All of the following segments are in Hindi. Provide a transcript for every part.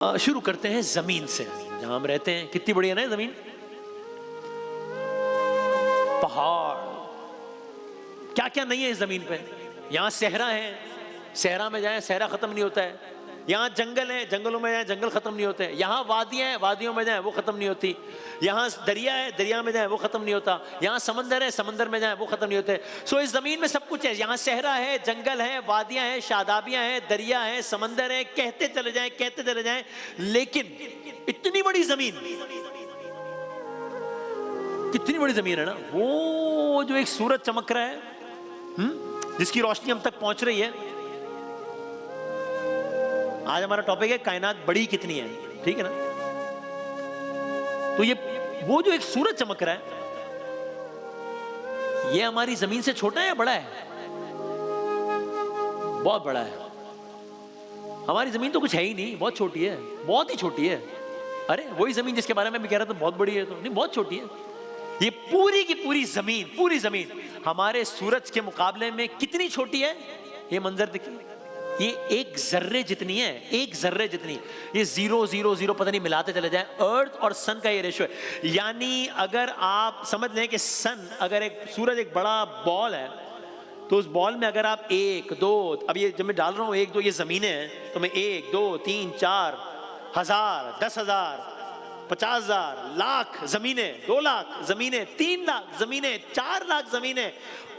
शुरू करते हैं जमीन से, जहां हम रहते हैं। कितनी बड़ी है ना जमीन, पहाड़, क्या क्या नहीं है इस जमीन पे। यहाँ सहरा है, सहरा में जाए सहरा खत्म नहीं होता है। यहाँ जंगल है, जंगलों में जाए जंगल खत्म नहीं होते। यहाँ वादियाँ हैं, वादियों में जाए वो खत्म नहीं होती। यहाँ दरिया है, दरिया में जाए वो खत्म नहीं होता। यहाँ समंदर है, समंदर में जाए वो खत्म नहीं होते। सो इस जमीन में सब कुछ है। यहाँ सहरा है, जंगल है, वादियाँ हैं, शादाबियाँ हैं, दरिया है, समंदर है, कहते चले जाएं कहते चले जाएं। लेकिन इतनी बड़ी जमीन, कितनी बड़ी जमीन है ना। वो जो एक सूरज चमक रहा है, जिसकी रोशनी हम तक पहुंच रही है। आज हमारा टॉपिक है कायनात बड़ी कितनी है, ठीक है ना। तो ये वो जो एक सूरज चमक रहा है, ये हमारी जमीन से छोटा है या बड़ा है? बहुत बड़ा है। हमारी जमीन तो कुछ है ही नहीं, बहुत छोटी है, बहुत ही छोटी है। अरे वही जमीन जिसके बारे में मैं कह रहा था बहुत बड़ी है, तो नहीं, बहुत छोटी है। ये पूरी की पूरी जमीन हमारे सूरज के मुकाबले में कितनी छोटी है। ये मंजर देखिए, ये एक जर्रे जितनी है, एक जर्रे जितनी। ये 0.00 पता नहीं मिलाते चले जाए। अर्थ और सन का ये रेशो है। यानी अगर आप समझ लें कि सन, अगर एक सूरज एक बड़ा बॉल है, तो उस बॉल में अगर आप 1, 2, अब ये जब मैं डाल रहा हूं 1, 2 ये जमीनें हैं, तो मैं 1, 2, 3, 4, 1000, 10,000, 50,000, लाख जमीनें, 2 लाख जमीनें, 3 लाख जमीनें, 4 लाख जमीनें,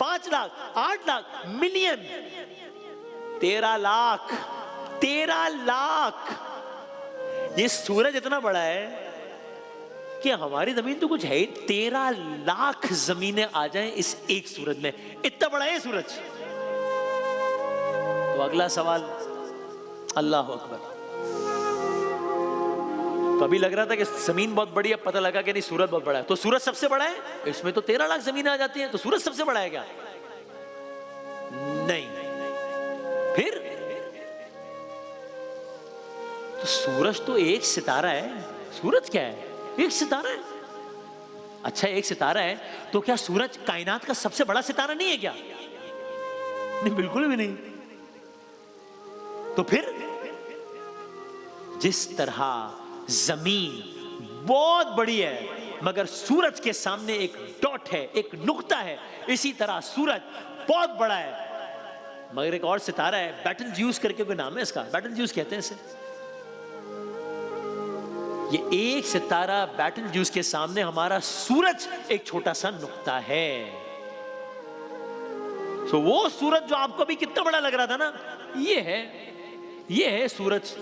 5 लाख, 8 लाख, मिलियन, 13 लाख, 13 लाख। ये सूरज इतना बड़ा है कि हमारी जमीन तो कुछ है ही। 13 लाख जमीनें आ जाएं इस एक सूरज में, इतना बड़ा है सूरज। तो अगला सवाल, अल्लाह अकबर। तो अभी लग रहा था कि जमीन बहुत बड़ी है, पता लगा कि नहीं सूरज बहुत बड़ा है। तो सूरज सबसे बड़ा है, इसमें तो 13 लाख जमीनें आ जाती हैं, तो सूरज सबसे बड़ा है क्या? नहीं। फिर तो सूरज तो एक सितारा है। सूरज क्या है? एक सितारा है। अच्छा, एक सितारा है तो क्या सूरज कायनात का सबसे बड़ा सितारा नहीं है क्या? नहीं, बिल्कुल भी नहीं। तो फिर जिस तरह जमीन बहुत बड़ी है मगर सूरज के सामने एक डॉट है, एक नुक्ता है, इसी तरह सूरज बहुत बड़ा है मगर एक और सितारा है, बैटल ज्यूस करके कोई नाम है इसका, बैटल ज्यूस कहते हैं इसे। ये एक सितारा बैटल ज्यूस के सामने हमारा सूरज एक छोटा सा नुक्ता है। तो वो सूरज जो आपको भी कितना बड़ा लग रहा था ना, ये है सूरज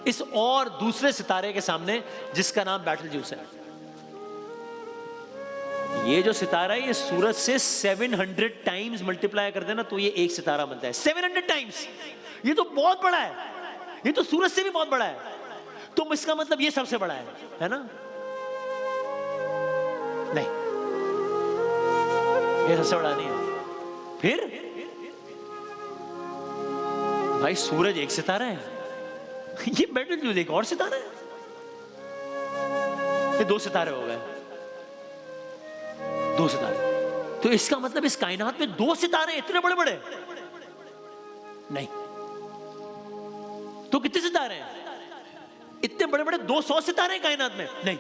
इस और दूसरे सितारे के सामने जिसका नाम बैटल ज्यूस है। ये जो सितारा है ये सूरज से 700 टाइम्स मल्टीप्लाई कर देना तो ये एक सितारा बनता है। 700 टाइम्स। ये तो बहुत बड़ा है, ये तो सूरज से भी बहुत बड़ा है। तो इसका मतलब ये सबसे बड़ा है ना? नहीं, ये सबसे बड़ा नहीं है। फिर भाई सूरज एक सितारा है, ये बैटल ज्यूस एक और सितारा है, ये 2 सितारे हो गए, 2 सितारे। तो इसका मतलब इस कायनात में 2 सितारे इतने बड़े बड़े नहीं। तो कितने सितारे हैं? इतने बड़े बड़े 200 सितारे हैं कायनात में नहीं।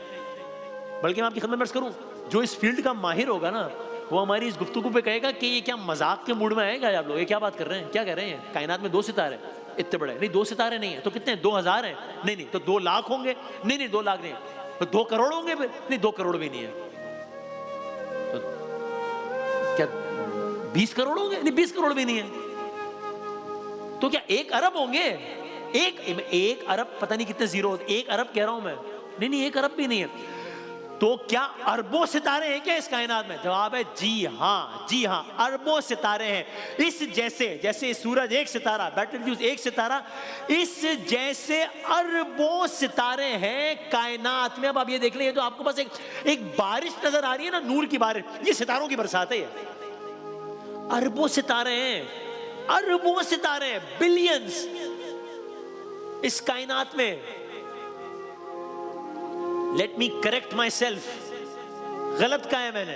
बल्कि मैं आपकी खिदमत में अर्ज करूं, जो इस फील्ड का माहिर होगा ना, वो हमारी इस गुफ्तगू पे कहेगा कि ये क्या मजाक के मूड में आएगा आप लोग, ये क्या बात कर रहे हैं, क्या कह रहे हैं? कायनात में 2 सितारे इतने बड़े नहीं। 2 सितारे नहीं है तो कितने? 2000 है? नहीं, तो 2 लाख होंगे? नहीं, 2 लाख नहीं। तो 2 करोड़ होंगे? नहीं, 2 करोड़ भी नहीं है। तो क्या 20 करोड़ होंगे? नहीं, 20 करोड़ भी नहीं है। तो क्या 1 अरब होंगे? एक अरब पता नहीं कितने जीरो होते, 1 अरब कह रहा हूं मैं। नहीं, 1 अरब भी नहीं है। तो क्या अरबों सितारे हैं क्या इस कायनात में? जवाब है जी हां, अरबों सितारे हैं। इस जैसे सूरज एक सितारा, बैटल ज्यूस एक सितारा, इस जैसे अरबों सितारे हैं कायनात में। अब आप ये देख लें, तो आपको बस एक बारिश नजर आ रही है ना, नूर की बारिश, ये सितारों की बरसात है। अरबों सितारे हैं, अरबों सितारे हैं, बिलियंस इस कायनात में। Let me correct my self, गलत कहा है मैंने।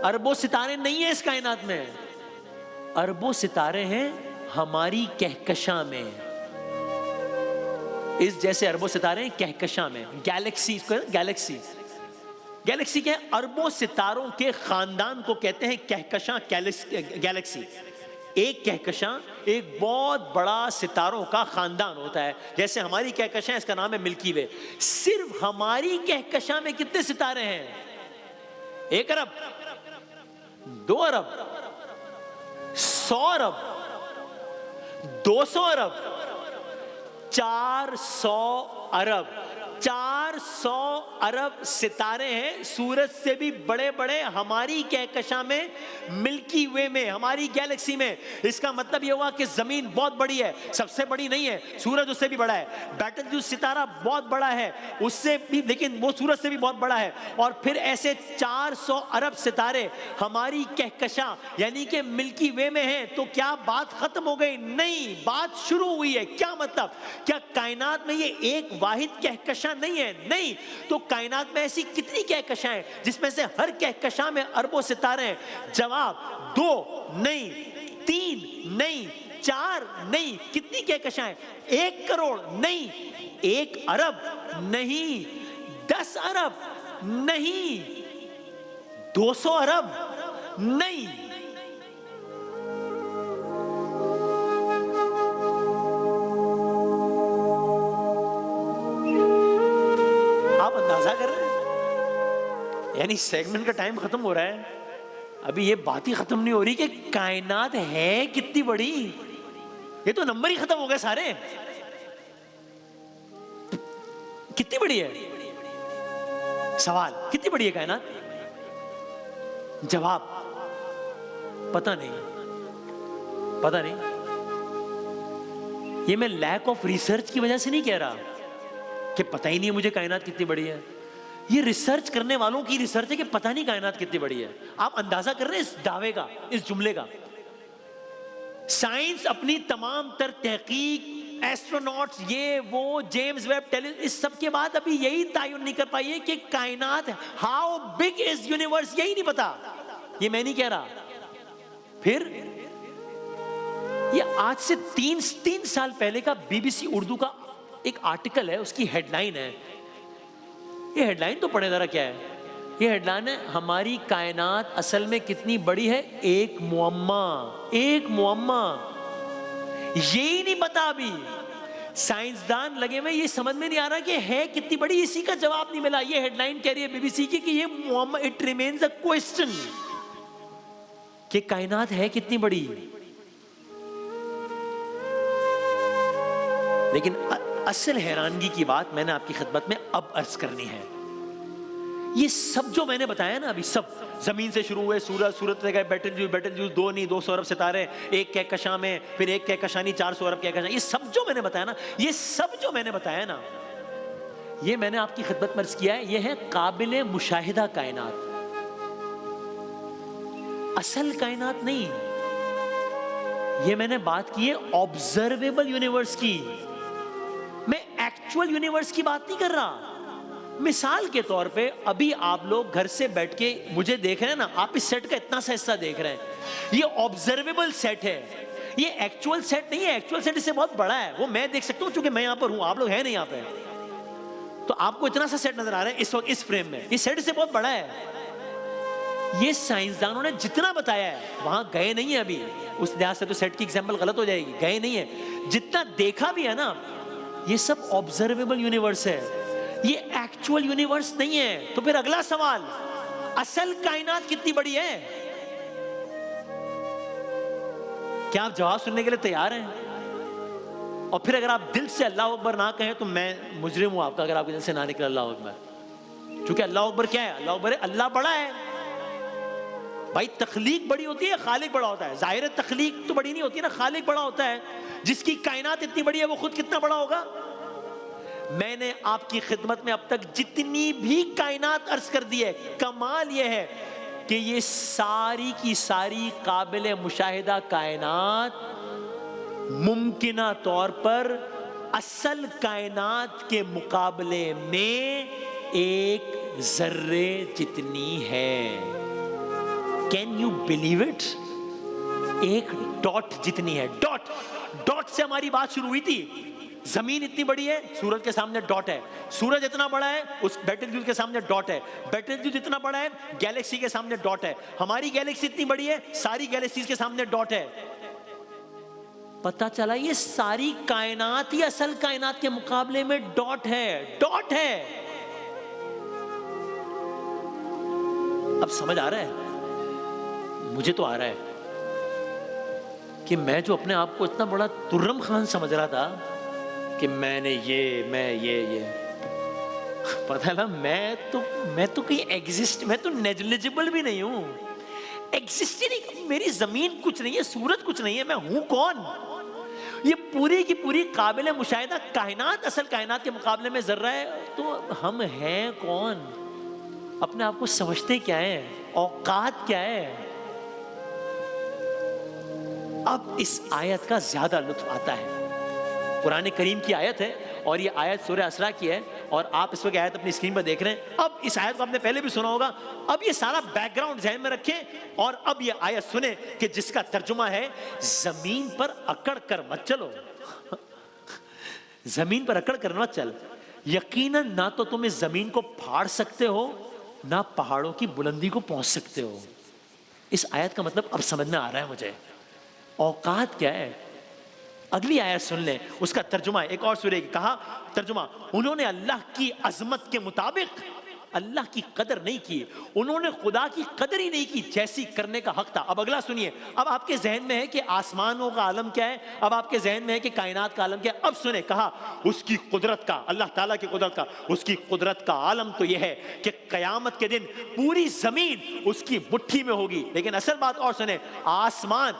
अरबों सितारे नहीं है इस कायनात में, अरबों सितारे हैं हमारी कहकशां में। इस जैसे अरबों सितारे हैं कहकशां में, गैलेक्सी गैलेक्सी गैलेक्सी के अरबों सितारों के खानदान को कहते हैं कहकशां गैलेक्सी। एक कहकशां एक बहुत बड़ा सितारों का खानदान होता है, जैसे हमारी कहकशां, इसका नाम है मिल्की वे। सिर्फ हमारी कहकशां में कितने सितारे हैं? 1 अरब, 2 अरब, 100 अरब, 200 अरब, 400 अरब। 400 अरब सितारे हैं, सूरज से भी बड़े बड़े हमारी कहकशां में, मिल्की वे में, हमारी गैलेक्सी में। इसका मतलब यह हुआ कि जमीन बहुत बड़ी है, सबसे बड़ी नहीं है, सूरज उससे भी बड़ा है। बेटलजूस सितारा बहुत बड़ा है, उससे भी, लेकिन वो सूरज से भी बहुत बड़ा है। और फिर ऐसे 400 अरब सितारे हमारी कहकशां यानी कि मिल्की वे में हैं। तो क्या बात खत्म हो गई? नहीं, बात शुरू हुई है। क्या मतलब? क्या कायनात में ये एक वाहिद कहकशां नहीं है? नहीं। तो कायनात में ऐसी कितनी कहकशां हैं जिसमें से हर कहकशां में अरबों सितारे हैं? जवाब 2 नहीं, 3 नहीं, 4 नहीं। कितनी कहकशां हैं? 1 करोड़ नहीं, 1 अरब नहीं, 10 अरब नहीं, 200 अरब नहीं। आप अंदाजा कर रहे हैं? यानी सेगमेंट का टाइम खत्म हो रहा है, अभी ये बात ही खत्म नहीं हो रही कि कायनात है कितनी बड़ी। ये तो नंबर ही खत्म हो गए सारे। कितनी बड़ी है? सवाल कितनी बड़ी है कायनात? जवाब पता नहीं, पता नहीं। ये मैं लैक ऑफ रिसर्च की वजह से नहीं कह रहा कि पता ही नहीं है मुझे कायनात कितनी बड़ी है। ये रिसर्च करने वालों की रिसर्च है कि पता नहीं कायनात कितनी बड़ी है। आप अंदाजा कर रहे हैं इस दावे का, इस जुमले का? साइंस अपनी तमाम तर तहकीक, एस्ट्रोनॉट्स, ये वो, जेम्स वेब टेलीस्कोप, इस सब के बाद अभी यही तायुन नहीं कर पाई है कि कायनात, हाउ बिग इज यूनिवर्स, यही नहीं पता। ये मैं नहीं कह रहा। फिर ये आज से 3 साल पहले का बीबीसी उर्दू का एक आर्टिकल है, उसकी हेडलाइन है, ये हेडलाइन तो पढ़े जरा क्या है। ये हेडलाइन है, हमारी कायनात असल में कितनी बड़ी है? एक मुअम्मा, एक मुअम्मा। यही नहीं पता अभी। साइंसदान लगे हुए, ये समझ में नहीं आ रहा कि है कितनी बड़ी, इसी का जवाब नहीं मिला। ये हेडलाइन कह रही है बीबीसी की कि ये मुअम्मा, इट रिमेन्स अ क्वेश्चन कि कायनात है कितनी बड़ी। लेकिन असल हैरानगी की बात मैंने आपकी खिदमत में अब अर्ज करनी है। ये सब जो मैंने बताया ना अभी, सब जमीन से शुरू हुए, सूरज, सूरज से गए बेटलजूस 2 नहीं 200 अरब सितारे, एक कहकशां में, फिर एक कहकशां नहीं 400 अरब कहकशां, ये सब जो मैंने बताया ना, ये सब जो मैंने बताया ना, ये मैंने आपकी खिदमत में अर्ज किया है। ये है काबिले मुशाहिदा कायनात, असल कायनात नहीं। ये मैंने बात की है ऑब्जर्वेबल यूनिवर्स की, मैं एक्चुअल यूनिवर्स की बात नहीं कर रहा। मिसाल के तौर पे अभी आप लोग घर से बैठ के मुझे देख रहे हैं ना, आप इस सेट का इतना सा हिस्सा देख रहे हैं, ये ऑब्जर्वेबल सेट है, ये एक्चुअल सेट नहीं है। एक्चुअल सेट इससे बहुत बड़ा है, वो मैं देख सकता हूं क्योंकि मैं यहां पर हूं, आप लोग हैं नहीं यहां पे। तो आपको इतना सा सेट नजर आ रहा है इस वक्त इस फ्रेम में, ये सेट से बहुत बड़ा है। ये साइंसदानों ने जितना बताया है वहां गए नहीं है अभी, उस लिहाज से तो सेट की एग्जाम्पल गलत हो जाएगी, गए नहीं है। जितना देखा भी है ना, ये सब ऑब्जर्वेबल यूनिवर्स है, ये एक्चुअल यूनिवर्स नहीं है। तो फिर अगला सवाल, असल कायनात कितनी बड़ी है? क्या आप जवाब सुनने के लिए तैयार हैं? और फिर अगर आप दिल से अल्लाह अकबर ना कहें तो मैं मुजरिम हूं आपका, अगर आपके दिल से ना निकले अल्लाह अकबर। क्योंकि अल्लाह अकबर क्या है? अल्लाह अकबर है, अल्लाह बड़ा है भाई। तख्लीक बड़ी होती है, खालिक बड़ा होता है। जाहिर है तख्लीक तो बड़ी नहीं होती ना, खालिक बड़ा होता है। जिसकी कायनात इतनी बड़ी है वो खुद कितना बड़ा होगा। मैंने आपकी खिदमत में अब तक जितनी भी कायनात अर्ज कर दी है, कमाल यह है कि ये सारी की सारी काबिल मुशाहिदा कायनात मुमकिना तौर पर असल कायनात के मुकाबले में एक जर्रे जितनी है। Can you believe it? एक डॉट जितनी है। डॉट से हमारी बात शुरू हुई थी। जमीन इतनी बड़ी है, सूरज के सामने डॉट है। सूरज इतना बड़ा है, उस बैटलग्यूज के सामने डॉट है। बैटलग्यूज इतना बड़ा है, गैलेक्सी के सामने डॉट है। हमारी गैलेक्सी इतनी बड़ी है, सारी गैलेक्सीज के सामने डॉट है। पता चला ये सारी कायनात ही असल कायनात के मुकाबले में डॉट है, डॉट है। अब समझ आ रहा है? मुझे तो आ रहा है कि मैं जो अपने आप को इतना बड़ा तुर्रम खान समझ रहा था कि मैं ये पता है ना, मैं तो कहीं एग्जिस्ट, मैं तो नेग्लिजिबल भी नहीं हूं, एग्जिस्ट ही नहीं। मेरी जमीन कुछ नहीं है, सूरज कुछ नहीं है, मैं हूं कौन? ये पूरी की पूरी काबिल मुशाहिदा कायनात असल कायनात के मुकाबले में जर्रा है, तो हम हैं कौन? अपने आप को समझते क्या है? औकात क्या है? अब इस आयत का ज्यादा लुत्फ आता है। कुरान करीम की आयत है और ये आयत सूरह असरा की है और आप इस वक्त आयत अपनी स्क्रीन पर देख रहे हैं। अब इस आयत को आपने पहले भी सुना होगा। अब ये सारा बैकग्राउंड ध्यान में रखें और अब ये आयत सुने कि जिसका तर्जुमा है जमीन पर अकड़ कर मत चलो। जमीन पर अकड़ कर मत चल। यकीनन ना तो तुम इस जमीन को फाड़ सकते हो, ना पहाड़ों की बुलंदी को पहुंच सकते हो। इस आयत का मतलब अब समझ में आ रहा है मुझे। औकात क्या है? अगली आयत सुन लें, उसका तर्जुमा एक और सूरह कहा तर्जुमा, उन्होंने अल्लाह की अजमत के मुताबिक अल्लाह की कदर नहीं की, उन्होंने खुदा की कदर ही नहीं की जैसी करने का हक था। अब अगला सुनिए। अब आपके जहन में है कि आसमानों का आलम क्या है, अब आपके जहन में है कि कायनात का आलम क्या है। अब सुने, कहा उसकी कुदरत का, अल्लाह ताला की कुदरत का, उसकी कुदरत का आलम तो यह है कि कयामत के दिन पूरी जमीन उसकी मुट्ठी में होगी। लेकिन असल बात और सुने, आसमान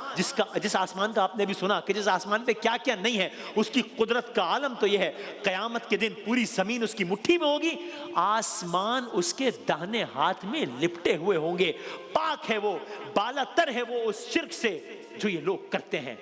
जिस आसमान का आपने भी सुना कि जिस आसमान पे क्या क्या नहीं है, उसकी कुदरत का आलम तो यह है कयामत के दिन पूरी जमीन उसकी मुट्ठी में होगी, आसमान उसके दाहिने हाथ में लिपटे हुए होंगे। पाक है वो, बालातर है वो उस शिर्क से जो ये लोग करते हैं।